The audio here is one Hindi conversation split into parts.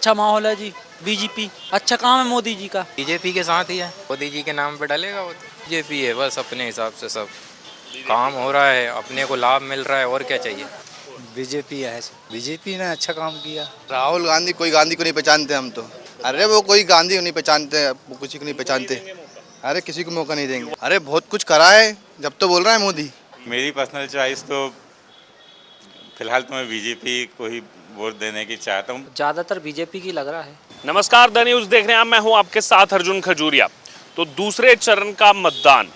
अच्छा माहौल है जी। बीजेपी अच्छा काम है मोदी जी का। बीजेपी के साथ ही है, मोदी जी के नाम पे डलेगा वो तो। बीजेपी है बस, अपने हिसाब से सब काम हो रहा है, अपने को लाभ मिल रहा है, और क्या चाहिए। बीजेपी है, बीजेपी ने अच्छा काम किया। राहुल गांधी, कोई गांधी को नहीं पहचानते हम तो। अरे वो कोई गांधी को नहीं पहचानते, वो किसी को नहीं पहचानते। अरे किसी को मौका नहीं देंगे। अरे बहुत कुछ करा है, जब तो बोल रहा है मोदी। मेरी पर्सनल चॉइस तो फिलहाल तो मैं बीजेपी को ही वोट देने की चाहता हूँ। ज्यादातर बीजेपी की लग रहा है। नमस्कार, द न्यूज़ देख रहे हैं आप, मैं हूं आपके साथ अर्जुन खजूरिया। तो दूसरे चरण का मतदान,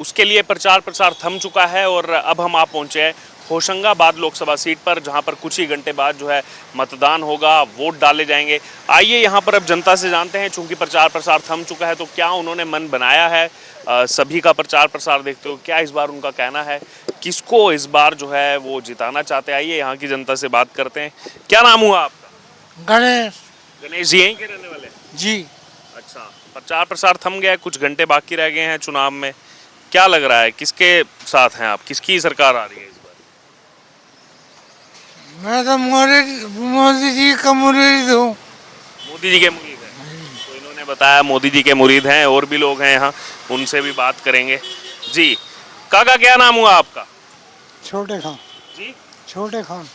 उसके लिए प्रचार प्रसार थम चुका है और अब हम आप पहुंचे हैं होशंगाबाद लोकसभा सीट पर, जहां पर कुछ ही घंटे बाद जो है मतदान होगा, वोट डाले जाएंगे। आइए यहां पर अब जनता से जानते हैं, चूंकि प्रचार प्रसार थम चुका है तो क्या उन्होंने मन बनाया है सभी का प्रचार प्रसार देखते हो, क्या इस बार उनका कहना है, किसको इस बार जो है वो जिताना चाहते हैं। आइए यहाँ की जनता से बात करते हैं। क्या नाम हुआ आपका? गणेश गणेश जी यहीं के रहने वाले हैं? जी। अच्छा, प्रचार प्रसार थम गया है, कुछ घंटे बाकी रह गए हैं चुनाव में, क्या लग रहा है किसके साथ हैं आप, किसकी सरकार आ रही है इस बार? मैं तो मोदी जी का मुरीद हूँ। मोदी जी के मुरीद हैं, तो इन्होंने बताया मोदी जी के मुरीद हैं, और भी लोग हैं यहाँ, उनसे भी बात करेंगे। जी काका, क्या नाम हुआ आपका? छोटे खान जी छोटे खान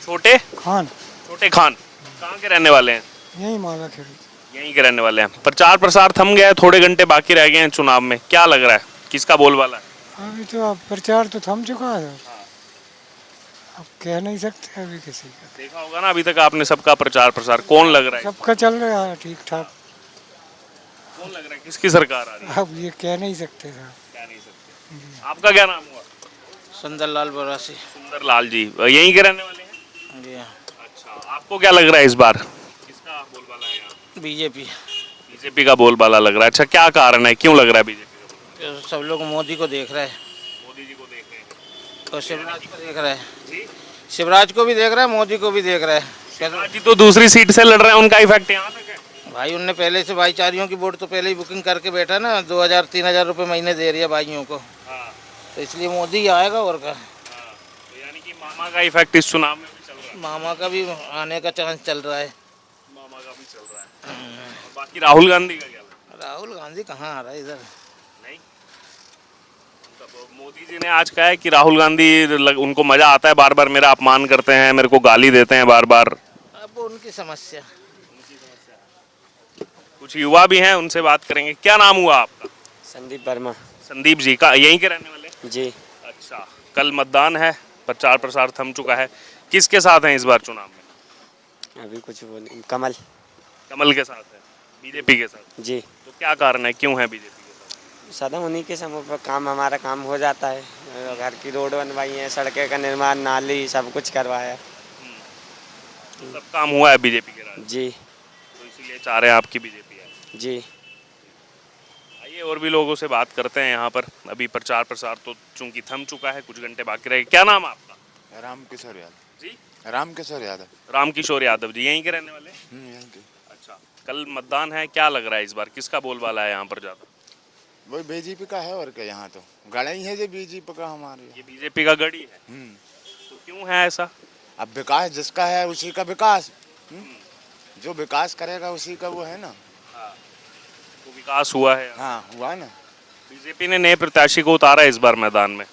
छोटे खान छोटे खान, कहाँ के रहने वाले हैं? यही माला खेड़ी। यहीं के रहने वाले हैं। प्रचार प्रसार थम गया है, थोड़े घंटे बाकी रह गए हैं चुनाव में, क्या लग रहा है किसका बोलबाला है? अभी तो अब प्रचार तो थम चुका है, अब कह नहीं सकते अभी किसी का। देखा होगा ना अभी तक आपने सबका प्रचार प्रसार, कौन लग रहा है, सबका चल रहा है ठीक ठाक। कौन लग रहा है, किसकी सरकार आ रही है? अब ये कह नहीं सकते साहब। क्या नहीं सकते। आपका क्या नाम हुआ? सुंदरलाल बोरासी। सुंदर लाल जी, यहीं के रहने वाले हैं? जी हाँ। अच्छा, आपको क्या लग रहा है इस बार किसका बोलबाला है यहाँ? बीजेपी। बीजेपी का बोलबाला लग रहा है। अच्छा, क्या कारण है, क्यों लग रहा है बीजेपी का बोलबाला? सब लोग मोदी को देख रहे हैं मोदी जी को देख रहे हैं और शिवराज को देख रहे हैं। जी। शिवराज को भी देख रहे हैं, मोदी को भी देख रहे हैं। शिवराज जी तो दूसरी सीट से लड़ रहे हैं, उनका इफेक्ट यहाँ तक है? भाई उनने पहले से भाईचारियों की वोट तो पहले ही बुकिंग करके बैठा ना, 2000-3000 रुपये महीने दे रही है भाइयों को, हाँ, तो इसलिए मोदी ही आएगा और क्या। हाँ। तो यानी कि मामा का इफेक्ट इस चुनाव में भी चल रहा है? मामा का भी आने का चांस चल रहा है। मामा का भी चल रहा है। और बाकी राहुल गांधी का क्या लग रहा है? राहुल गांधी कहाँ आ रहा है इधर? नहीं, मोदी जी ने आज कहा है कि राहुल गांधी उनको मजा आता है, बार बार मेरा अपमान करते हैं, मेरे को गाली देते हैं बार बार। अब उनकी समस्या। कुछ युवा भी हैं, उनसे बात करेंगे। क्या नाम हुआ आपका? संदीप वर्मा। संदीप जी, का यहीं के रहने वाले? जी। अच्छा, कल मतदान है, प्रचार प्रसार थम चुका है, किसके साथ हैं इस बार चुनाव में? अभी कुछ वो नहीं, कमल। कमल के साथ है, बीजेपी के साथ? जी। तो क्या कारण है, क्यों है बीजेपी के साथ? सदा उन्हीं के समय पर हमारा काम हो जाता है, घर की रोड बनवाई है, सड़कें का निर्माण, नाली सब कुछ करवाया। तो सब काम हुआ है बीजेपी के राज? जी। तो इसीलिए चाह रहे हैं आपकी बीजेपी है? जी। आइए और भी लोगों से बात करते हैं यहाँ पर। अभी प्रचार प्रसार तो चूंकि थम चुका है, कुछ घंटे बाकी रहे। क्या नाम है आपका? रामकिशोर यादव। जी। रामकिशोर यादव। रामकिशोर यादव जी, यहीं के रहने वाले? यहीं के। अच्छा, कल मतदान है, क्या लग रहा है इस बार किसका बोलबाला है यहाँ पर ज्यादा? वही बीजेपी का है, और क्या, यहाँ तो गड़ा ही है जो बीजेपी का हमारे। ये बीजेपी का गढ़ ही है, तो क्यों है ऐसा? अब विकास जिसका है उसी का विकास, जो विकास करेगा उसी का वो है ना। तो विकास हुआ है? हाँ हुआ ना। बीजेपी ने नए प्रत्याशी को उतारा है इस बार मैदान में?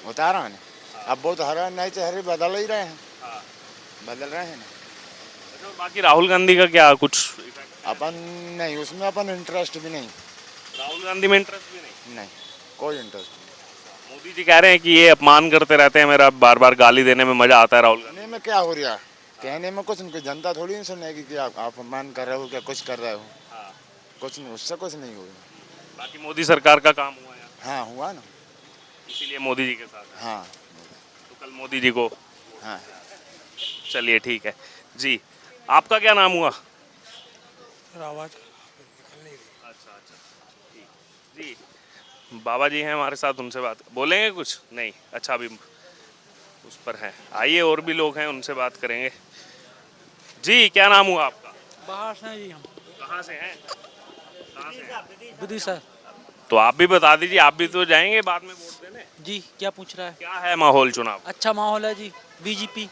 उतारा ना। अब बहुत हरा नए चेहरे बदल ही रहे हैं। बदल रहे हैं ना। तो बाकी राहुल गांधी का क्या कुछ अपन नहीं, उसमें अपन इंटरेस्ट भी नहीं। राहुल गांधी में इंटरेस्ट भी नहीं? नहीं, कोई इंटरेस्ट नहीं। मोदी जी कह रहे हैं कि ये अपमान करते रहते हैं, मेरा बार बार गाली देने में मजा आता है राहुल गांधी। कहने में क्या हो रहा है, कहने में कुछ नहीं, जनता थोड़ी नहीं सुनेगी कि आप अपमान कर रहे हो, क्या कुछ कर रहे हो। कुछ नहीं, उससे कुछ नहीं होगा। बाकी मोदी सरकार का काम हुआ है? हाँ हुआ ना, इसीलिए मोदी जी के साथ है। हाँ। तो कल मोदी जी को। हाँ। चलिए ठीक है जी। आपका क्या नाम हुआ? अच्छा अच्छा, ठीक जी। बाबा जी हैं हमारे साथ, उनसे बात बोलेंगे कुछ नहीं? अच्छा, अभी उस पर हैं। आइए और भी लोग हैं, उनसे बात करेंगे। जी क्या नाम हुआ आपका? बाहर से जी हम। कहाँ से हैं? कहाँ से हैं? विदिशा। तो आप भी बता दीजिए, आप भी तो जाएंगे बाद में वोट देने। जी क्या पूछ रहा है? क्या है माहौल चुनाव? अच्छा माहौल है जी। बीजेपी।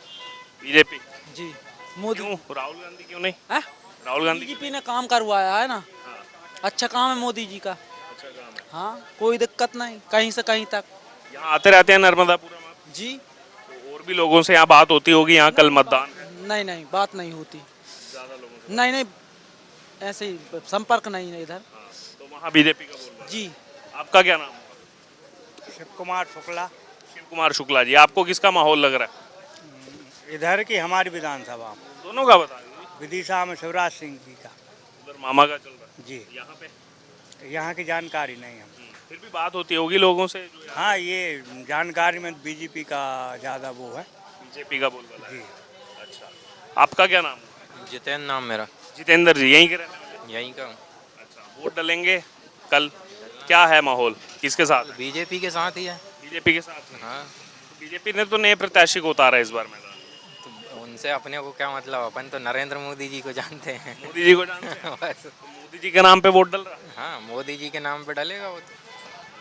बीजेपी। जी। मोदी क्यों राहुल गांधी क्यों नहीं? है राहुल गांधी बीजेपी ने काम करवाया है ना। अच्छा काम है मोदी जी का। अच्छा काम है। हाँ कोई दिक्कत नहीं कहीं से कहीं तक। यहाँ आते रहते हैं नर्मदापुरम आप? जी तो और भी लोगों से यहाँ बात होती होगी, यहाँ कल मतदान है। नहीं नहीं बात नहीं होती। ज्यादा लोगों से नहीं नहीं ऐसे ही संपर्क नहीं है इधर। तो वहाँ बीजेपी का बोलबाला। जी आपका क्या नाम होगा? शिव कुमार शुक्ला। शिव कुमार शुक्ला जी, आपको किसका माहौल लग रहा है? इधर की हमारी विधानसभा दोनों का बता दीजिए। विदिशा में शिवराज सिंह जी का। उधर मामा का चल रहा है जी यहाँ पे? यहाँ की जानकारी नहीं है। फिर भी बात होती होगी लोगों से जो यहाँ हाँ ये जानकारी में बीजेपी का ज़्यादा वो है। बीजेपी का बोलबाला है। जी अच्छा, आपका क्या नाम है? जितेंद्र नाम मेरा, जितेंद्र जी, यहीं के रहने वाले? यहीं का हूँ। अच्छा, वोट डालेंगे कल? क्या है माहौल, किसके साथ? बीजेपी के साथ ही है। बीजेपी के साथ है। हाँ, बीजेपी ने तो नए प्रत्याशी को उतारा इस बार मैदान। तो उनसे अपने को क्या मतलब, अपन तो नरेंद्र मोदी जी को जानते हैं। मोदी जी को जानते हैं? बस। तो मोदी जी के नाम पे वोट डल रहा है? हाँ, मोदी जी के नाम पे डलेगा वो तो।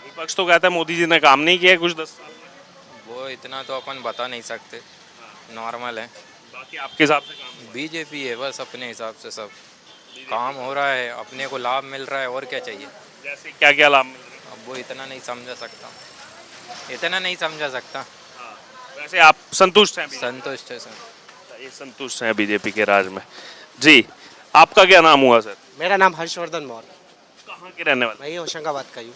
विपक्ष तो कहता है मोदी जी ने काम नहीं किया है कुछ 10 साल में। वो इतना तो अपन बता नहीं सकते, नॉर्मल है। बाकी आपके हिसाब से काम हुआ? बीजेपी है बस, अपने हिसाब से सब काम हो रहा है, अपने को लाभ मिल रहा है, और क्या चाहिए। जैसे क्या क्या लाभ मिल रहे हैं? अब वो इतना नहीं समझा सकता, इतना नहीं समझा सकता। वैसे आप संतुष्ट हैं? संतुष्ट है सर। ये संतुष्ट हैं बीजेपी के राज में। जी, आपका क्या नाम हुआ सर? मेरा नाम हर्षवर्धन मौर्य। कहाँ के रहने वाले? मैं ये होशंगाबाद का ही हूँ।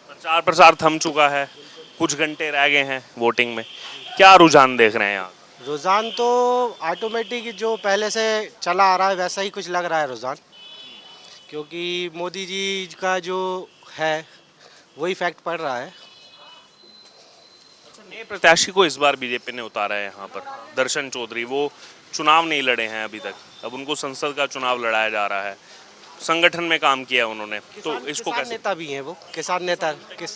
प्रचार प्रसार थम चुका है, कुछ घंटे रह गए हैं वोटिंग में, क्या रुझान देख रहे हैं यहाँ? रुझान तो ऑटोमेटिक जो पहले से चला आ रहा है वैसा ही कुछ लग रहा है रुझान, क्योंकि मोदी जी का जो है वही फैक्ट पड़ रहा है। नए प्रत्याशी को इस बार बीजेपी ने उतारा है यहाँ पर, दर्शन चौधरी। वो चुनाव नहीं लड़े हैं अभी तक, अब उनको संसद का चुनाव लड़ाया जा रहा है। संगठन में काम किया उन्होंने, तो इसको किसान कैसे? नेता भी हैं वो, किसान नेता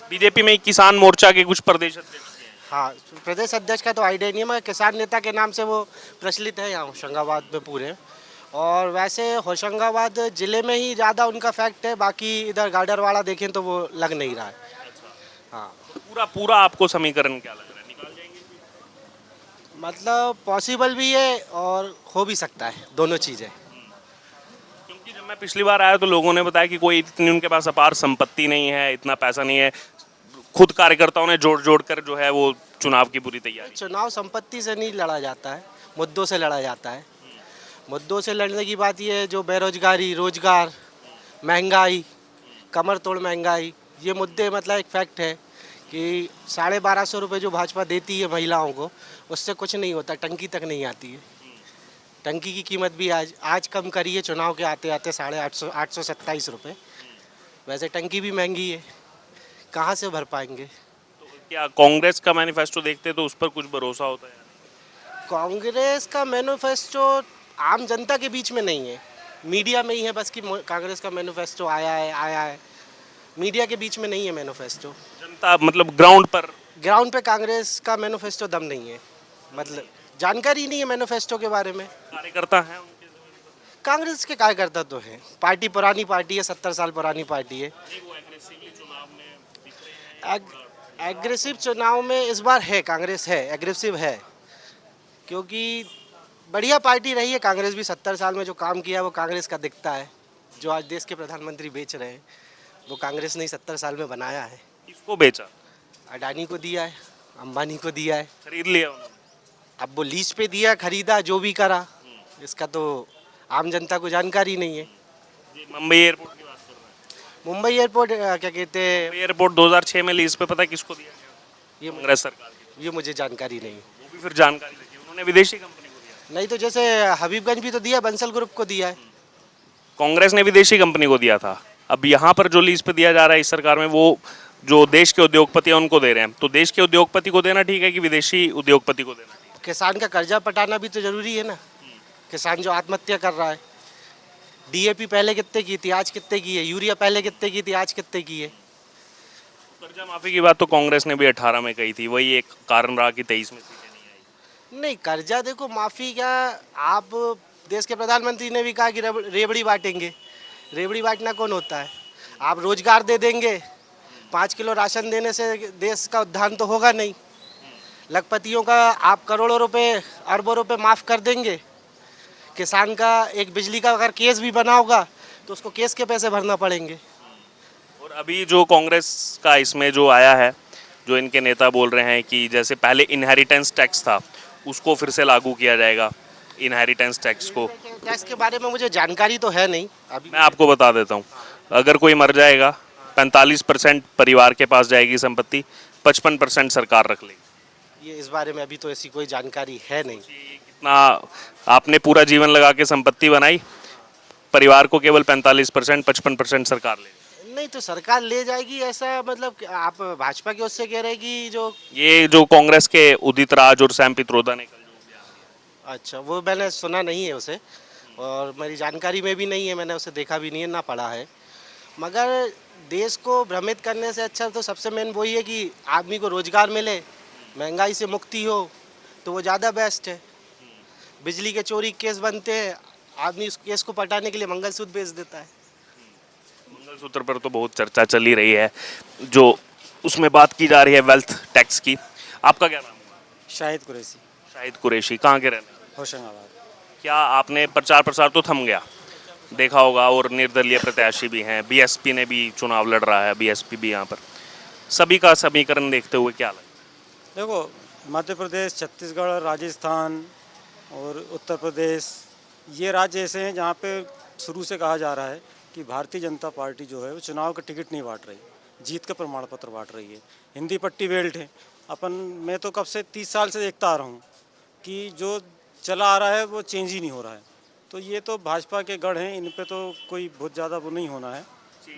बीजेपी में किसान मोर्चा के कुछ प्रदेश अध्यक्ष भी हैं। हाँ प्रदेश अध्यक्ष का तो आइडिया नहीं है, मगर किसान नेता के नाम से वो प्रचलित है यहाँ होशंगाबाद में पूरे। और वैसे होशंगाबाद ज़िले में ही ज़्यादा उनका फैक्ट है, बाकी इधर गाडरवाड़ा देखें तो वो लग नहीं रहा है। हाँ पूरा पूरा आपको समीकरण क्या लग रहा है, निकाल जाएंगे? मतलब पॉसिबल भी है और हो भी सकता है, दोनों चीज़ें। क्योंकि जब मैं पिछली बार आया तो लोगों ने बताया कि कोई इतनी उनके पास अपार संपत्ति नहीं है, इतना पैसा नहीं है, खुद कार्यकर्ताओं ने जोड़ जोड़ कर जो है वो चुनाव की पूरी तैयारी। चुनाव संपत्ति से नहीं लड़ा जाता है, मुद्दों से लड़ा जाता है। मुद्दों से लड़ने की बात ये है, जो बेरोजगारी, रोजगार, महंगाई, कमर तोड़ महंगाई, ये मुद्दे मतलब एक फैक्ट है कि 1250 रुपये जो भाजपा देती है महिलाओं को, उससे कुछ नहीं होता, टंकी तक नहीं आती है। टंकी की कीमत भी आज कम करी है चुनाव के आते आते 827 रुपये। वैसे टंकी भी महंगी है, कहाँ से भर पाएंगे। तो क्या कांग्रेस का मैनिफेस्टो देखते तो उस पर कुछ भरोसा होता है? कांग्रेस का मैनिफेस्टो आम जनता के बीच में नहीं है, मीडिया में ही है बस कि कांग्रेस का मैनिफेस्टो आया है। मीडिया के बीच में नहीं है मैनिफेस्टो। जनता मतलब ग्राउंड पे कांग्रेस का मैनिफेस्टो दम नहीं है, मतलब जानकारी नहीं है मैनिफेस्टो के बारे में। कार्यकर्ता हैं उनके? कांग्रेस के कार्यकर्ता तो हैं, पार्टी पुरानी पार्टी है, 70 साल पुरानी पार्टी है। एग्रेसिव चुनाव में इस बार है, कांग्रेस है, एग्रेसिव है, क्योंकि बढ़िया पार्टी रही है कांग्रेस भी। 70 साल में जो काम किया वो कांग्रेस का दिखता है। जो आज देश के प्रधानमंत्री बेच रहे हैं वो कांग्रेस ने 70 साल में बनाया है। किसको बेचा? अडानी को दिया है, अंबानी को दिया है, खरीद लिया उन्होंने। अब वो लीज पे दिया, खरीदा, जो भी करा, इसका तो आम जनता को जानकारी नहीं है। मुंबई एयरपोर्ट की बात कर रहे हैं? मुंबई एयरपोर्ट क्या कहते हैं, एयरपोर्ट 2006 में लीज पे पता है किसको दिया गया? ये कांग्रेस सरकार की। ये मुझे जानकारी नहीं। वो भी फिर जानकारी लगी, उन्होंने विदेशी कंपनी को दिया। नहीं तो जैसे हबीबगंज भी तो दिया, बंसल ग्रुप को दिया है। कांग्रेस ने विदेशी कंपनी को दिया था। अब यहाँ पर जो लीज पे दिया जा रहा है इस सरकार में, वो जो देश के उद्योगपति हैं उनको दे रहे हैं। तो देश के उद्योगपति को देना ठीक है कि विदेशी उद्योगपति को देना? किसान का कर्जा पटाना भी तो जरूरी है ना। किसान जो आत्महत्या कर रहा है, डीएपी पहले कितने की थी, आज कितने की है, यूरिया पहले कितने की थी, आज कितने की है। कर्जा माफी की बात तो कांग्रेस ने भी 18 में कही थी, वही एक कारण रहा कि 23 में सीटें नहीं आई। नहीं, कर्जा देखो माफ़ी क्या, आप देश के प्रधानमंत्री ने भी कहा कि रेवड़ी बांटेंगे। रेवड़ी बांटना कौन होता है? आप रोजगार दे देंगे, 5 किलो राशन देने से देश का उद्धार तो होगा नहीं। लखपतियों का आप करोड़ों रुपए, अरबों रुपए माफ़ कर देंगे किसान का एक बिजली का अगर केस भी बना होगा तो उसको केस के पैसे भरना पड़ेंगे। और अभी जो कांग्रेस का इसमें जो आया है, जो इनके नेता बोल रहे हैं कि जैसे पहले इनहेरिटेंस टैक्स था उसको फिर से लागू किया जाएगा, इनहेरिटेंस टैक्स को। टैक्स के बारे में मुझे जानकारी तो है नहीं अभी। मैं आपको बता देता हूँ, अगर कोई मर जाएगा 45% परिवार के पास जाएगी संपत्ति, 55% सरकार रख लेगी। ये इस बारे में अभी तो ऐसी कोई जानकारी है नहीं। कितना आपने पूरा जीवन लगा के संपत्ति बनाई, परिवार को केवल 45%, 55% सरकार ले। नहीं तो सरकार ले जाएगी ऐसा मतलब आप भाजपा की ओर से कह रहे हैं कि जो ये जो कांग्रेस के उदित राज और सैम पित्रोदा ने कल जो बयान। अच्छा, वो मैंने सुना नहीं है उसे और मेरी जानकारी में भी नहीं है, मैंने उसे देखा भी नहीं है ना पढ़ा है। मगर देश को भ्रमित करने से अच्छा तो सबसे मेन वही है कि आदमी को रोजगार मिले, महंगाई से मुक्ति हो, तो वो ज़्यादा बेस्ट है। बिजली के चोरी केस बनते हैं, आदमी उस केस को पटाने के लिए मंगलसूत्र बेच देता है। मंगलसूत्र पर तो बहुत चर्चा चली रही है, जो उसमें बात की जा रही है वेल्थ टैक्स की। आपका क्या नाम है? शाहिद कुरैशी, शाहिद कुरैशी, कहाँ के रहने? होशंगाबाद। क्या आपने प्रचार प्रसार तो थम गया, देखा होगा, और निर्दलीय प्रत्याशी भी हैं, बीएसपी ने भी चुनाव लड़ रहा है, बीएसपी भी यहाँ पर, सभी का समीकरण देखते हुए क्या लगता है? देखो, मध्य प्रदेश, छत्तीसगढ़, राजस्थान और उत्तर प्रदेश, ये राज्य ऐसे हैं जहाँ पे शुरू से कहा जा रहा है कि भारतीय जनता पार्टी जो है वो चुनाव का टिकट नहीं बांट रही, जीत का प्रमाण पत्र बांट रही है। हिंदी पट्टी बेल्ट है। मैं तो कब से 30 साल से देखता आ रहा हूँ कि जो चला आ रहा है वो चेंज ही नहीं हो रहा है। तो ये तो भाजपा के गढ़ हैं, इन पे तो कोई बहुत ज़्यादा वो नहीं होना है,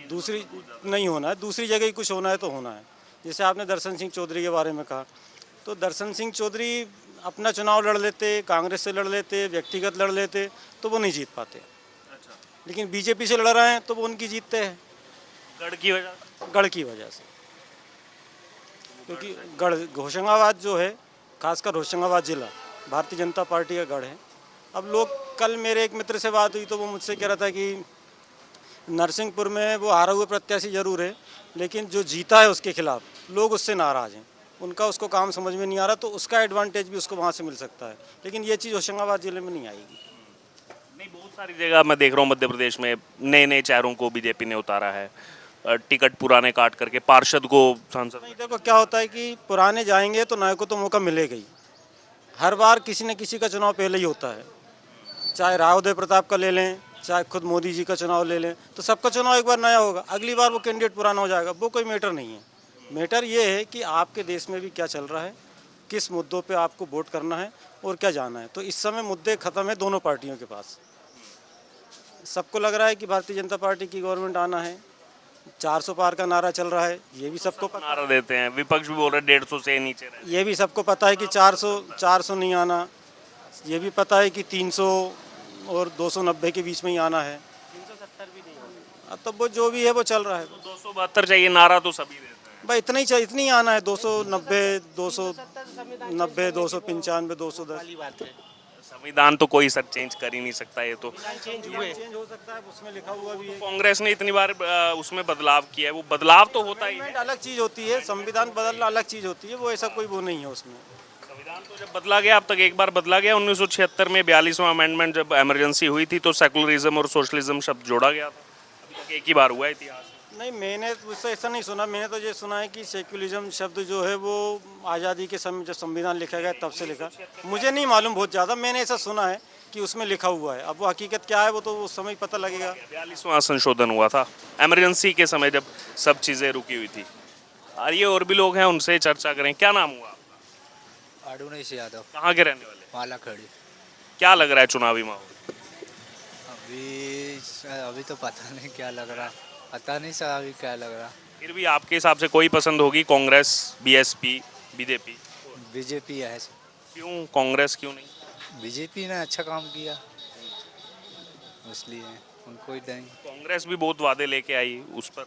दूसरी नहीं होना है, दूसरी जगह ही कुछ होना है तो होना है। जैसे आपने दर्शन सिंह चौधरी के बारे में कहा, तो दर्शन सिंह चौधरी अपना चुनाव लड़ लेते, कांग्रेस से लड़ लेते, व्यक्तिगत लड़ लेते, तो वो नहीं जीत पाते। अच्छा। लेकिन बीजेपी से लड़ रहे हैं तो वो उनकी जीतते हैं। गढ़ की वजह? गढ़ की वजह से, क्योंकि गढ़ होशंगाबाद जो है, खासकर होशंगाबाद जिला भारतीय जनता पार्टी का गढ़ है। अब लोग, कल मेरे एक मित्र से बात हुई तो वो मुझसे कह रहा था कि नरसिंहपुर में वो हारा हुआ प्रत्याशी जरूर है, लेकिन जो जीता है उसके खिलाफ लोग उससे नाराज़ हैं, उनका उसको काम समझ में नहीं आ रहा, तो उसका एडवांटेज भी उसको वहाँ से मिल सकता है। लेकिन ये चीज़ होशंगाबाद जिले में नहीं आएगी। नहीं, बहुत सारी जगह मैं देख रहा हूँ मध्य प्रदेश में नए नए चेहरों को बीजेपी ने उतारा है, टिकट पुराने काट करके पार्षद को सांसद। नहीं, देखो क्या होता है कि पुराने जाएंगे तो नए को तो मौका मिलेगा ही। हर बार किसी न किसी का चुनाव पहले ही होता है, चाहे रावदेव प्रताप का ले लें, चाहे खुद मोदी जी का चुनाव ले लें, तो सबका चुनाव एक बार नया होगा, अगली बार वो कैंडिडेट पुराना हो जाएगा। वो कोई मैटर नहीं है। मैटर ये है कि आपके देश में भी क्या चल रहा है, किस मुद्दों पे आपको वोट करना है और क्या जाना है। तो इस समय मुद्दे ख़त्म है दोनों पार्टियों के पास। सबको लग रहा है कि भारतीय जनता पार्टी की गवर्नमेंट आना है, 400 पार का नारा चल रहा है, ये भी सबको नारा देते हैं, विपक्ष भी बोल रहे 150 से नीचे रहे। ये भी सबको पता है कि 400 नहीं आना, ये भी पता है कि 300 और 290 के बीच में ही आना है। 370 भी नहीं होगा। तब वो जो भी है वो चल रहा है। 272 चाहिए, नारा तो सभी देते हैं भाई, इतना ही चाहिए, इतनी ही आना है। 290, 290, 295, 210 वाली बात है। संविधान तो कोई सर चेंज कर ही नहीं सकता। ये तो चेंज हुए, चेंज हो सकता है, उसमें लिखा हुआ भी है। कांग्रेस ने इतनी बार उसमें बदलाव किया है, वो बदलाव तो होता ही है। अलग चीज़ होती है, संविधान बदलना अलग चीज़ होती है, वो ऐसा कोई वो नहीं है उसमें। संविधान तो जब बदला गया, अब तक एक बार बदला गया, 1976 में 42वां अमेंडमेंट जब इमरजेंसी हुई थी तो सेकुलरिज्म और सोशलिज्म शब्द जोड़ा गया था। अभी तक एक ही बार हुआ है इतिहास में। नहीं, मैंने उससे ऐसा नहीं सुना। मैंने तो ये सुना है कि सेक्युलरिज्म शब्द जो है वो आज़ादी के समय जब संविधान लिखा गया तब से लिखा। मुझे नहीं मालूम बहुत ज़्यादा, मैंने ऐसा सुना है कि उसमें लिखा हुआ है। अब वो हकीकत क्या है वो तो उस समय पता लगेगा। 42वां संशोधन हुआ था इमरजेंसी के समय जब सब चीज़ें रुकी हुई थी। और ये और भी लोग हैं, उनसे चर्चा करें। क्या नाम हुआ? आडुनेश यादव। कहाँ के रहने वाले? माला खड़ी। क्या लग रहा है चुनावी माहौल? अभी तो पता नहीं क्या लग रहा, पता नहीं सर अभी क्या लग रहा। फिर भी आपके हिसाब से कोई पसंद होगी, कांग्रेस, बीएसपी, बीजेपी? बीजेपी है। क्यों कांग्रेस क्यों नहीं? बीजेपी ने अच्छा काम किया इसलिए उनको ही देंगे। कांग्रेस भी बहुत वादे लेके आई, उस पर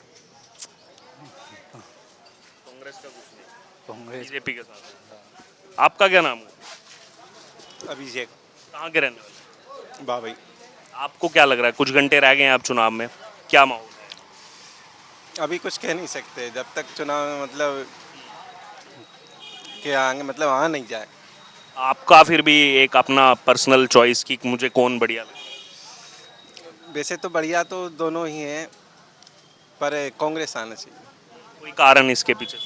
कांग्रेस का कुछ नहीं, कांग्रेस बीजेपी के साथ। आपका क्या नाम हुआ? अभिषेक। कहाँ के रहने वाले? बाबई। आपको क्या लग रहा है, कुछ घंटे रह गए हैं आप चुनाव में, क्या माहौल है? अभी कुछ कह नहीं सकते जब तक चुनाव मतलब के आगे मतलब आ नहीं जाए आपका फिर भी एक अपना पर्सनल चॉइस की मुझे कौन बढ़िया लगे? वैसे तो बढ़िया तो दोनों ही हैं, पर कांग्रेस आना चाहिए। कोई कारण इसके पीछे?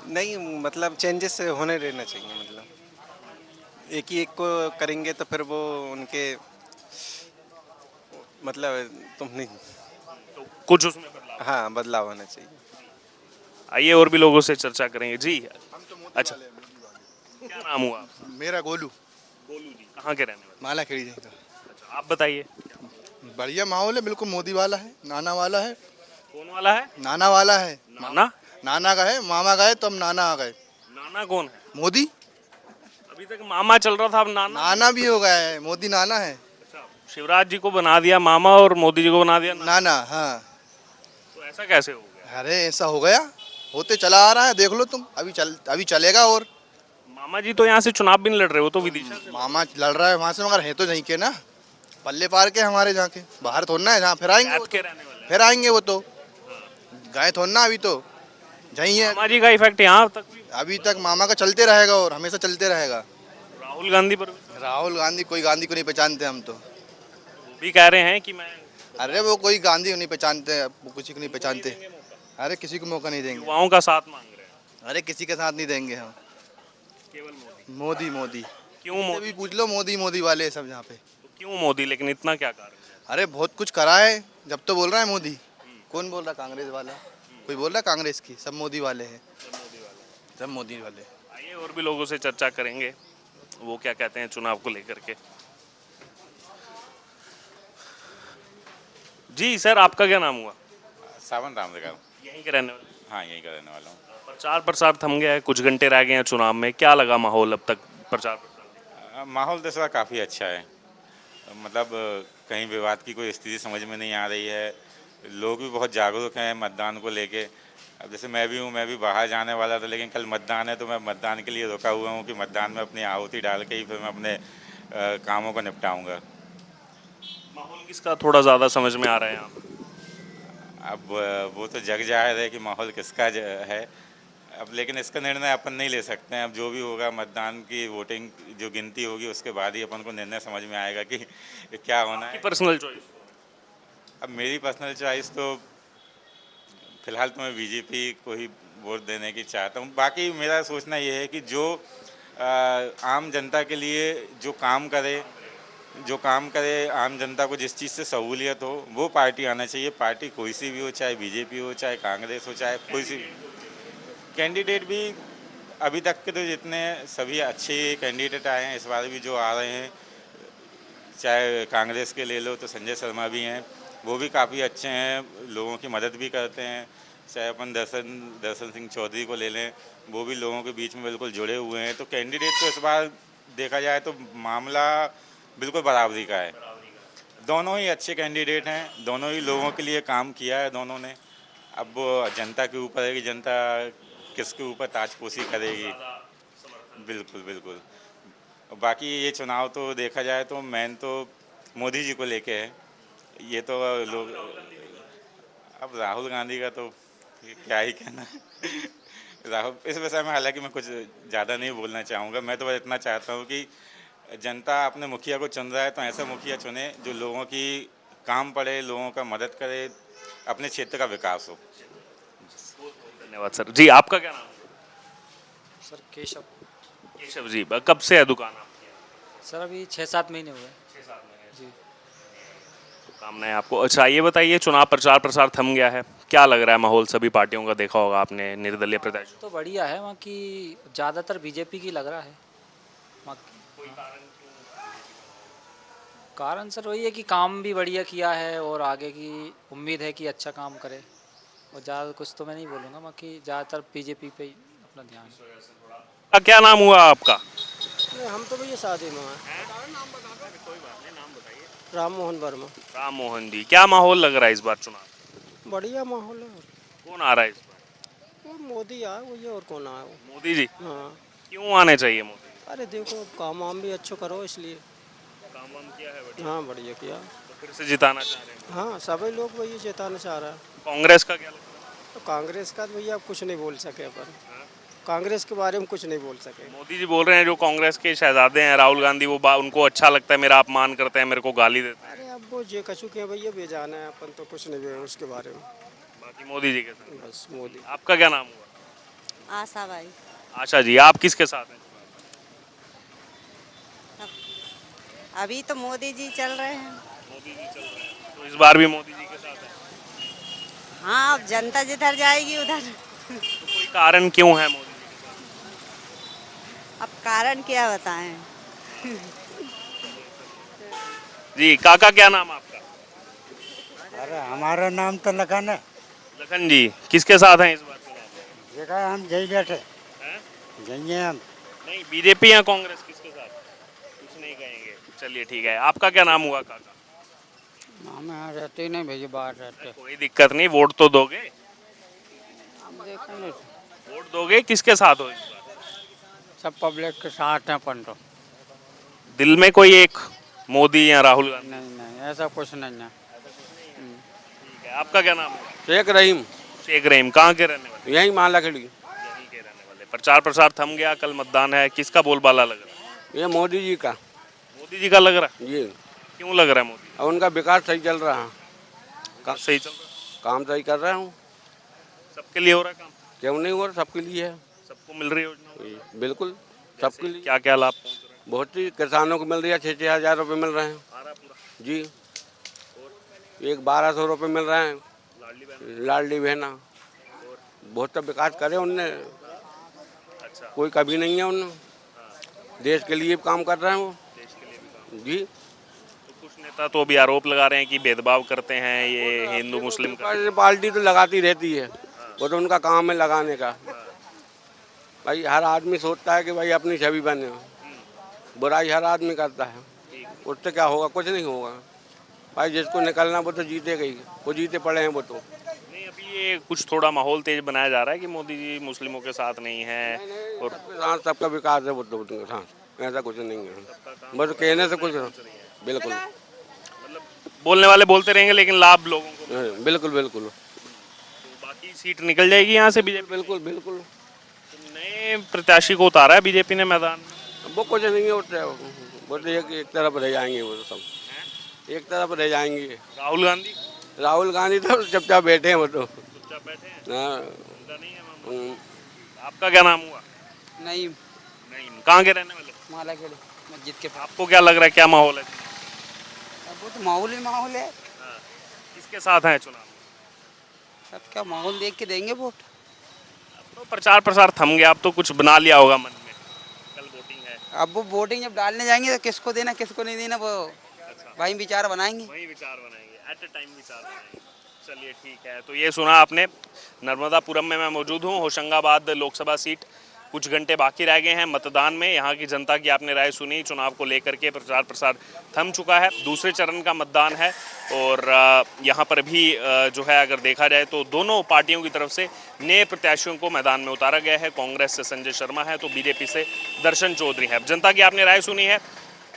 नहीं मतलब चेंजेस होने रहना चाहिए, मतलब एक ही एक को करेंगे तो फिर वो उनके मतलब तुम नहीं, तो कुछ उसमें बदलाव। हाँ बदलाव होना चाहिए। आइए और भी लोगों से चर्चा करेंगे जी। अच्छा, क्या नाम हुआ आपका? मेरा गोलू। गोलू जी, कहाँ के रहने वाले? माला खेड़ी का। अच्छा, आप बताइए। बढ़िया माहौल है, बिल्कुल मोदी वाला है, नाना वाला है। कौन वाला है? नाना वाला है। नाना? नाना का है, मामा का है तो अब नाना आ गए। नाना कौन है? मोदी। अभी तक मामा चल रहा था, अब नाना। नाना भी हो गया है, मोदी नाना है। अच्छा, शिवराज जी को बना दिया मामा और मोदी जी को बना दिया नाना। हाँ, तो ऐसा कैसे हो गया? अरे ऐसा हो गया, होते चला आ रहा है, देख लो तुम, अभी चलेगा। और मामा जी तो यहाँ से चुनाव भी नहीं लड़ रहे, वो तो विदिशा से। मामा लड़ रहा है वहाँ से, मगर है तो यहीं के ना, पल्ले पार के हमारे जहाँ के, बाहर थोड़ा ना है जहाँ। फिर आएंगे वो के तो, रहने वाले। फिर आएंगे वो तो, गए थोड़ा ना, अभी तो यहीं है। मामा जी का इफेक्ट यहाँ तक भी? अभी तक मामा का चलते रहेगा और हमेशा चलते रहेगा। राहुल गांधी पर भी? राहुल गांधी, कोई गांधी को नहीं पहचानते हम तो। वो भी कह रहे हैं कि मैं। अरे वो कोई गांधी को नहीं पहचानते, वो किसी को नहीं पहचानते। अरे किसी को मौका नहीं देंगे। युवाओं का साथ मांग रहे हैं। अरे किसी के साथ नहीं देंगे हम, केवल मोदी। मोदी मोदी। क्यों मोदी? भी पूछ लो, मोदी मोदी वाले सब यहाँ पे। तो क्यों मोदी, लेकिन इतना क्या कारण है? अरे बहुत कुछ करा है, जब तो बोल रहा है मोदी। कौन बोल रहा कांग्रेस वाला? कोई बोल रहा कांग्रेस की? सब मोदी वाले हैं, सब मोदी वाले। आइए और भी लोगों से चर्चा करेंगे, वो क्या कहते हैं चुनाव को लेकर के। जी सर, आपका क्या नाम हुआ? सावन राम का। यहीं के रहने वाले? हाँ यहीं का रहने वाला हूँ। प्रचार प्रसार थम गया है, कुछ घंटे रह गए हैं चुनाव में, क्या लगा माहौल अब तक प्रचार प्रसार? माहौल तो इस बार काफ़ी अच्छा है, मतलब कहीं विवाद की कोई स्थिति समझ में नहीं आ रही है। लोग भी बहुत जागरूक हैं मतदान को लेके। अब जैसे मैं भी हूँ, मैं भी बाहर जाने वाला था, लेकिन कल मतदान है तो मैं मतदान के लिए रुका हुआ हूँ कि मतदान में अपनी आहुति डाल के ही फिर मैं अपने कामों को निपटाऊंगा। माहौल किसका थोड़ा ज़्यादा समझ में आ रहा है यहाँ पर? अब वो तो जग जाहिर है कि माहौल किसका है अब, लेकिन इसका निर्णय अपन नहीं ले सकते हैं। अब जो भी होगा, मतदान की वोटिंग जो गिनती होगी उसके बाद ही अपन को निर्णय समझ में आएगा कि क्या होना है। Personal choice? अब मेरी पर्सनल चॉइस तो फिलहाल तो मैं बीजेपी को ही वोट देने की चाहता हूँ। बाकी मेरा सोचना ये है कि जो आम जनता के लिए जो काम करे, आम जनता को जिस चीज़ से सहूलियत हो, वो पार्टी आना चाहिए। पार्टी कोई सी भी हो, चाहे बीजेपी हो, चाहे कांग्रेस हो, चाहे कोई सी कैंडिडेट भी। अभी तक के तो जितने सभी अच्छे कैंडिडेट आए हैं, इस बार भी जो आ रहे हैं, चाहे कांग्रेस के ले लो तो संजय शर्मा भी हैं, वो भी काफ़ी अच्छे हैं, लोगों की मदद भी करते हैं। चाहे अपन दर्शन सिंह चौधरी को ले लें, वो भी लोगों के बीच में बिल्कुल जुड़े हुए हैं। तो कैंडिडेट तो इस बार देखा जाए तो मामला बिल्कुल बराबरी का है। दोनों ही अच्छे कैंडिडेट हैं, दोनों ही लोगों के लिए काम किया है दोनों ने। अब वो जनता के ऊपर है कि जनता किसके ऊपर ताजपोशी करेगी। बिल्कुल बिल्कुल। बाकी ये चुनाव तो देखा जाए तो मेन तो मोदी जी को लेके है। ये तो लोग, अब राहुल गांधी का तो क्या ही कहना राहुल इस विषय में हालांकि मैं कुछ ज़्यादा नहीं बोलना चाहूँगा। मैं तो बस इतना चाहता हूँ कि जनता अपने मुखिया को चुन रहा है तो ऐसा मुखिया चुने जो लोगों की काम पड़े, लोगों का मदद करे, अपने क्षेत्र का विकास हो। धन्यवाद सर। जी, आपका क्या नाम है? सर केशव। केशव जी, कब से है दुकान आपकी? सर अभी 6-7 महीने हुए। 6-7 महीने जी। शुभकामनाएं आपको। अच्छा, ये बताइए, चुनाव प्रचार प्रसार थम गया है, क्या लग रहा है माहौल? सभी पार्टियों का देखा होगा आपने, निर्दलीय प्रत्याशी तो बढ़िया है वहाँ की, ज़्यादातर बीजेपी की लग रहा है वहाँ की। कोई कारण सर वही है कि काम भी बढ़िया किया है और आगे की उम्मीद है कि अच्छा काम करे, और ज़्यादा कुछ तो मैं नहीं बोलूँगा, बाकी ज़्यादातर बीजेपी पे ही अपना ध्यान। क्या नाम हुआ आपका? हम तो भैया शादी में हैं। राम मोहन वर्मा। राम मोहन जी, क्या माहौल लग रहा है इस बार चुनाव? बढ़िया माहौल है। कौन आ रहा है इस बार? वो मोदी आए वो, ये और कौन आए वो। मोदी जी? हाँ। क्यों आने चाहिए मोदी? अरे देखो काम वाम भी अच्छा करो इसलिए। काम वाम किया है बढ़िया? हाँ बढ़िया किया। तो फिर से जिताना चाह रहे हैं? हाँ सभी लोग वही जिताना चाह रहा है। कांग्रेस का क्या लगता है? तो कांग्रेस का तो भैया कुछ नहीं बोल सके अपन। कांग्रेस के बारे में कुछ नहीं बोल सके। मोदी जी बोल रहे हैं जो कांग्रेस के शहजादे हैं राहुल गांधी, वो उनको अच्छा लगता है, मेरा अपमान करते हैं, मेरे को गाली देते हैं। अरे अब वो जे कछु के भैया बेजाना है, अपन तो कुछ नहीं बोले उसके बारे में। बाकी मोदी जी के साथ। बस मोदी। आपका क्या नाम हुआ? आशा भाई। आशा जी, आप किसके साथ हैं? अभी तो मोदी जी चल रहे हैं। मोदी जी चल रहे हैं, तो इस बार भी मोदी जी के साथ हैं। हाँ, अब जनता जिधर जाएगी उधर। तो कोई कारण क्यों है मोदी जी के साथ? अब कारण क्या बताएं। जी काका, क्या नाम आपका? अरे हमारा नाम तो लखन है। लखन जी, किसके साथ हैं इस बार चुनाव? देखा हम यही बैठे हैं? यही हैं हम। नहीं, बीजेपी या कांग्रेस, किसके साथ? कुछ नहीं कहेंगे, चलिए ठीक है। आपका क्या नाम हुआ काका? हम यहाँ रहते ही नहीं भैया, बाहर रहते। कोई दिक्कत नहीं, वोट तो दोगे? हम देखेंगे, वोट दोगे, किसके साथ हो इस बार? सब पब्लिक के साथ हैं अपन तो। दिल में कोई एक, मोदी या राहुल गांधी? नहीं, ऐसा कुछ नहीं है। ठीक है, आपका क्या नाम है? शेख रहीम, शेख रहीम, कहाँ के रहने वाले? यही माला खड़ी। यहीं के रहने वाले। प्रचार प्रसार थम गया, कल मतदान है, किसका बोलबाला लग रहा है? ये मोदी जी का। मोदी जी का लग रहा है? जी। क्यों लग रहा है मोदी? और उनका विकास सही चल रहा है। सही चल रहा है? काम सही कर रहा हूँ। सबके लिए हो रहा है काम? क्यों नहीं हो रहा, सबके लिए है। सबको मिल रही है योजना? बिल्कुल सबके लिए। क्या क्या लाभ पहुंच रहा है? बहुत ही किसानों को मिल रही है, 6-6 हज़ार रुपये मिल रहे हैं। आ रहा है पूरा? जी। एक 1200 रुपये मिल रहे हैं, लाडली बहन? लाडली बहना। बहुत तो विकास करे उनने, अच्छा। कोई कभी नहीं है उनने। देश के लिए काम कर रहे हैं वो। देश के लिए भी काम। जी। तो कुछ नेता तो अभी आरोप लगा रहे हैं कि भेदभाव करते हैं ये हिंदू मुस्लिम का। पार्टी तो लगाती रहती है, वो तो उनका काम है लगाने का। भाई हर आदमी सोचता है कि भाई अपनी छवि बने, बुराई हर आदमी करता है, उससे क्या होगा, कुछ नहीं होगा। भाई जिसको निकलना वो तो जीतेगा ही, वो जीते पड़े हैं वो तो। नहीं, अभी ये कुछ थोड़ा माहौल तेज बनाया जा रहा है कि मोदी जी मुस्लिमों के साथ नहीं है और सबके साथ सबका विकास है वो तो उनके साथ, ऐसा कुछ नहीं है। बस कहने से कुछ बिल्कुल, मतलब बोलने वाले बोलते रहेंगे लेकिन लाभ लोगों को। बिल्कुल बिल्कुल। तो बाकी सीट निकल जाएगी यहाँ से बीजेपी? बिल्कुल बिल्कुल। तो नए प्रत्याशी को उतारा है बीजेपी ने मैदान में? वो कुछ नहीं होता, वो तो एक तरफ रह जाएंगे, वो तो सब एक तरफ रह जाएंगे। राहुल गांधी? राहुल गांधी तो चुपचाप बैठे हैं, वो तो चुपचाप बैठे हैं? हाँ। उनका नहीं है मामला। आपका क्या नाम हुआ? नहीं, नहीं, कहाँ के रहने वाले? माला खेड़ी मस्जिद के पास। आपको क्या लग रहा है, क्या माहौल है? अब वो तो माहौल ही माहौल है। किसके साथ है चुनाव? सब क्या माहौल देख के देंगे वोट। तो प्रचार प्रसार थम गया, अब तो कुछ बना लिया होगा मन में, कल वोटिंग है। अब वो वोटिंग जब डालने जाएंगे तो किसको देना किसको नहीं देना, वो भाई विचार बनाएंगे। वही विचार बनाएंगे, एट ए टाइम विचार बनाएंगे। चलिए ठीक है, तो ये सुना आपने, नर्मदापुरम में मैं मौजूद हूँ। होशंगाबाद लोकसभा सीट, कुछ घंटे बाकी रह गए हैं मतदान में। यहाँ की जनता की आपने राय सुनी, चुनाव को लेकर के प्रचार प्रसार थम चुका है। दूसरे चरण का मतदान है और यहाँ पर भी जो है अगर देखा जाए तो दोनों पार्टियों की तरफ से नए प्रत्याशियों को मैदान में उतारा गया है। कांग्रेस से संजय शर्मा है तो बीजेपी से दर्शन चौधरी है। जनता की आपने राय सुनी है,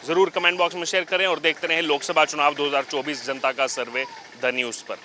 ज़रूर कमेंट बॉक्स में शेयर करें और देखते रहें लोकसभा चुनाव 2024 जनता का सर्वे द न्यूज़ पर।